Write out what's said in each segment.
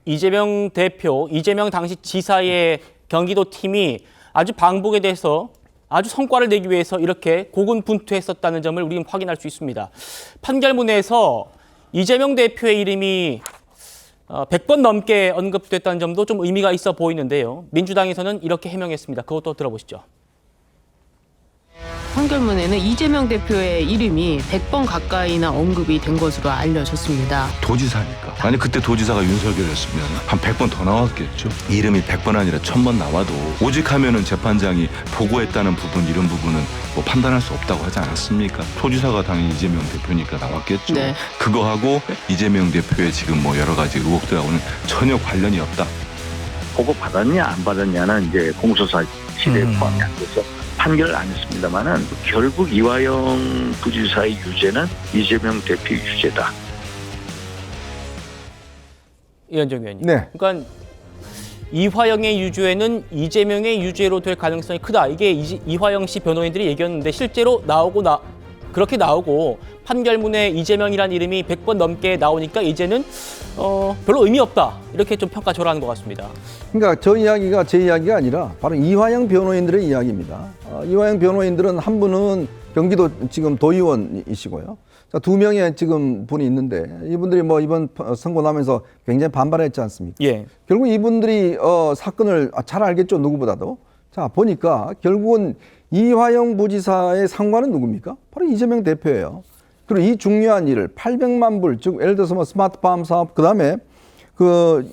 이재명 대표, 이재명 당시 지사의 경기도 팀이 아주 방북에 대해서 아주 성과를 내기 위해서 이렇게 고군분투했었다는 점을 우리는 확인할 수 있습니다. 판결문에서 이재명 대표의 이름이 100번 넘게 언급됐다는 점도 좀 의미가 있어 보이는데요. 민주당에서는 이렇게 해명했습니다. 그것도 들어보시죠. 판결문에는 이재명 대표의 이름이 100번 가까이나 언급이 된 것으로 알려졌습니다. 도지사니까. 아니 그때 도지사가 윤석열이었으면 한 100번 더 나왔겠죠. 이름이 100번 아니라 1000번 나와도 오직 하면은 재판장이 보고했다는 부분 이런 부분은 뭐 판단할 수 없다고 하지 않았습니까? 도지사가 당연히 이재명 대표니까 나왔겠죠. 네. 그거하고 이재명 대표의 지금 뭐 여러 가지 의혹들하고는 전혀 관련이 없다. 보고 받았냐 안 받았냐는 이제 공소사 시대에 포함이 안 돼서 판결을 안 했습니다만은 결국 이화영 부지사의 유죄는 이재명 대표 유죄다. 이현정 의원님. 네. 그러니까 이화영의 유죄는 이재명의 유죄로 될 가능성이 크다. 이게 이화영 씨 변호인들이 얘기했는데 실제로 그렇게 나오고 판결문에 이재명이라는 이름이 100번 넘게 나오니까 이제는 별로 의미 없다. 이렇게 좀 평가절하하는 것 같습니다. 그러니까 저 이야기가 제 이야기가 아니라 바로 이화영 변호인들의 이야기입니다. 이화영 변호인들은 한 분은 경기도 지금 도의원이시고요. 자, 2명의 지금 분이 있는데 이분들이 뭐 이번 선고 나면서 굉장히 반발했지 않습니까? 예. 결국 이분들이 사건을 잘 알겠죠, 누구보다도. 자, 보니까 결국은 이화영 부지사의 상관은 누굽니까? 바로 이재명 대표예요. 그리고 이 중요한 일을 800만 불, 즉 예를 들어서 뭐 스마트팜 사업, 그다음에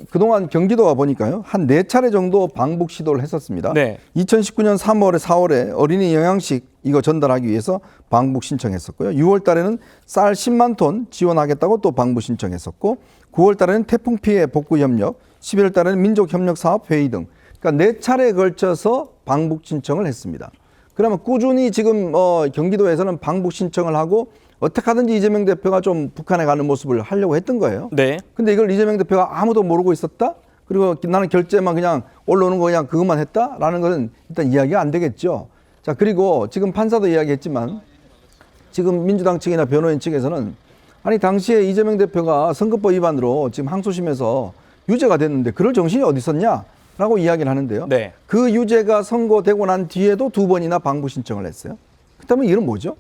그동안 경기도가 보니까요, 한 4차례 정도 방북 시도를 했었습니다. 네. 2019년 3월에 4월에 어린이 영양식 이거 전달하기 위해서 방북 신청했었고요. 6월 달에는 쌀 10만 톤 지원하겠다고 또 방북 신청했었고, 9월 달에는 태풍 피해 복구 협력, 11월 달에는 민족 협력 사업 회의 등, 그러니까 4차례에 걸쳐서 방북 신청을 했습니다. 그러면 꾸준히 지금 경기도에서는 방북 신청을 하고 어떻게 하든지 이재명 대표가 좀 북한에 가는 모습을 하려고 했던 거예요. 네. 근데 이걸 이재명 대표가 아무도 모르고 있었다? 그리고 나는 결제만 그냥 올라오는 거 그냥 그것만 했다라는 것은 일단 이야기가 안 되겠죠. 자, 그리고 지금 판사도 이야기했지만 지금 민주당 측이나 변호인 측에서는 아니 당시에 이재명 대표가 선거법 위반으로 지금 항소심에서 유죄가 됐는데 그럴 정신이 어디 있었냐? 라고 이야기를 하는데요. 네. 그 유죄가 선고되고 난 뒤에도 2번이나 방북 신청을 했어요. 그렇다면 이건 뭐죠?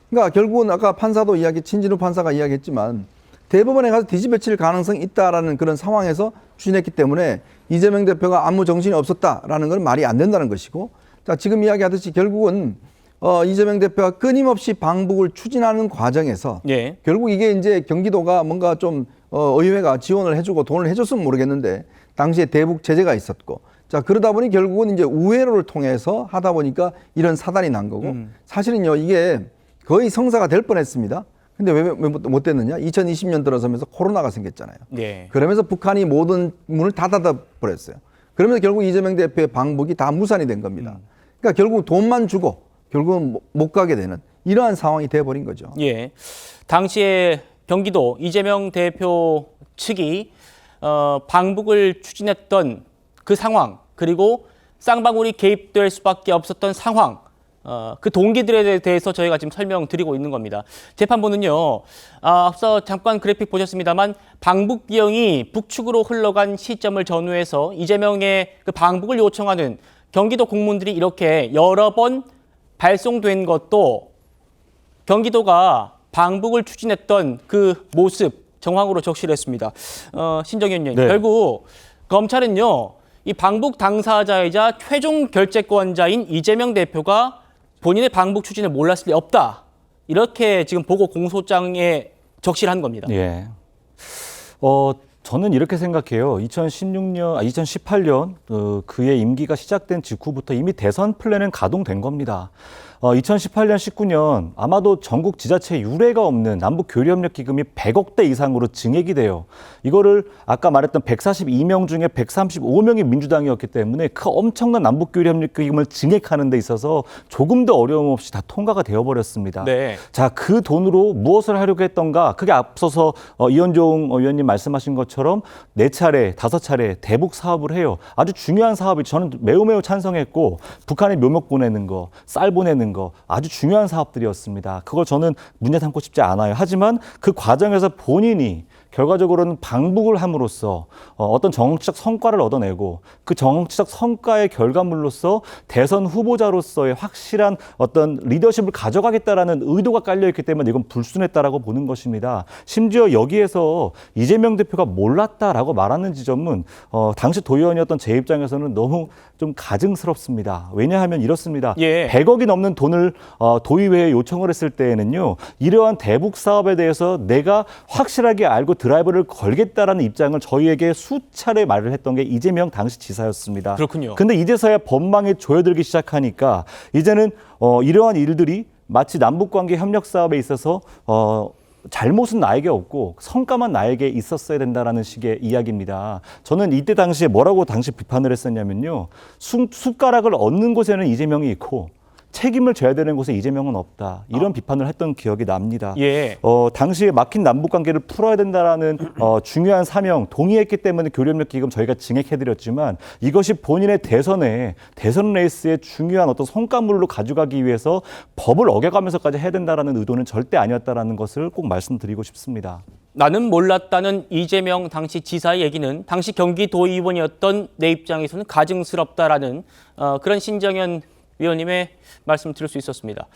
그러니까 결국은 아까 판사도 친진우 판사가 이야기했지만 대법원에 가서 뒤집어칠 가능성이 있다라는 그런 상황에서 추진했기 때문에 이재명 대표가 아무 정신이 없었다라는 건 말이 안 된다는 것이고, 자, 지금 이야기하듯이 결국은 이재명 대표가 끊임없이 방북을 추진하는 과정에서 예. 결국 이게 이제 경기도가 뭔가 좀 의회가 지원을 해주고 돈을 해줬으면 모르겠는데 당시에 대북 제재가 있었고, 자, 그러다 보니 결국은 이제 우회로를 통해서 하다 보니까 이런 사단이 난 거고, 사실은요 이게 거의 성사가 될 뻔했습니다. 근데 왜 못 됐느냐? 2020년 들어서면서 코로나가 생겼잖아요. 예. 그러면서 북한이 모든 문을 다 닫아버렸어요. 그러면서 결국 이재명 대표의 방북이 다 무산이 된 겁니다. 그러니까 결국 돈만 주고 결국은 못 가게 되는 이러한 상황이 돼버린 거죠. 예. 당시에 경기도 이재명 대표 측이 방북을 추진했던 그 상황, 그리고 쌍방울이 개입될 수밖에 없었던 상황, 그 동기들에 대해서 저희가 지금 설명드리고 있는 겁니다. 재판부는요, 앞서 잠깐 그래픽 보셨습니다만 방북 비용이 북측으로 흘러간 시점을 전후해서 이재명의 그 방북을 요청하는 경기도 공문들이 이렇게 여러 번 발송된 것도 경기도가 방북을 추진했던 그 모습 정황으로 적시를 했습니다. 신정현 의원님, 네. 결국 검찰은요, 이 방북 당사자이자 최종 결재권자인 이재명 대표가 본인의 방북 추진을 몰랐을 리 없다. 이렇게 지금 보고 공소장에 적시를 한 겁니다. 예. 저는 이렇게 생각해요. 2018년 그의 임기가 시작된 직후부터 이미 대선 플랜은 가동된 겁니다. 2018년, 19년 아마도 전국 지자체 유례가 없는 남북 교류협력 기금이 100억 대 이상으로 증액이 돼요. 이거를 아까 말했던 142명 중에 135명이 민주당이었기 때문에 그 엄청난 남북 교류협력 기금을 증액하는 데 있어서 조금 더 어려움 없이 다 통과가 되어버렸습니다. 네. 자, 그 돈으로 무엇을 하려고 했던가? 그게 앞서서 이현종 의원님 말씀하신 것처럼 4차례, 5차례 대북 사업을 해요. 아주 중요한 사업이 저는 매우 찬성했고, 북한에 묘목 보내는 거, 쌀 보내는 거 아주 중요한 사업들이었습니다. 그걸 저는 문제 삼고 싶지 않아요. 하지만 그 과정에서 본인이 결과적으로는 방북을 함으로써 어떤 정치적 성과를 얻어내고 그 정치적 성과의 결과물로서 대선 후보자로서의 확실한 어떤 리더십을 가져가겠다라는 의도가 깔려있기 때문에 이건 불순했다라고 보는 것입니다. 심지어 여기에서 이재명 대표가 몰랐다라고 말하는 지점은 당시 도의원이었던 제 입장에서는 너무 좀 가증스럽습니다. 왜냐하면 이렇습니다. 예. 100억이 넘는 돈을 도의회에 요청을 했을 때에는요. 이러한 대북 사업에 대해서 내가 확실하게 알고 드라이브를 걸겠다라는 입장을 저희에게 수차례 말을 했던 게 이재명 당시 지사였습니다. 그렇군요. 근데 이제서야 법망에 조여들기 시작하니까 이제는 이러한 일들이 마치 남북관계 협력 사업에 있어서 잘못은 나에게 없고 성과만 나에게 있었어야 된다라는 식의 이야기입니다. 저는 이때 당시에 뭐라고 당시 비판을 했었냐면요. 숟가락을 얻는 곳에는 이재명이 있고 책임을 져야 되는 곳에 이재명은 없다. 이런 비판을 했던 기억이 납니다. 예. 당시에 막힌 남북관계를 풀어야 된다라는 중요한 사명 동의했기 때문에 교류협력 기금 저희가 증액해드렸지만 이것이 본인의 대선 레이스의 중요한 어떤 성과물로 가져가기 위해서 법을 어겨가면서까지 해야 된다라는 의도는 절대 아니었다라는 것을 꼭 말씀드리고 싶습니다. 나는 몰랐다는 이재명 당시 지사의 얘기는 당시 경기도의원이었던 내 입장에서는 가증스럽다라는 그런 신정현 위원님의 말씀을 들을 수 있었습니다.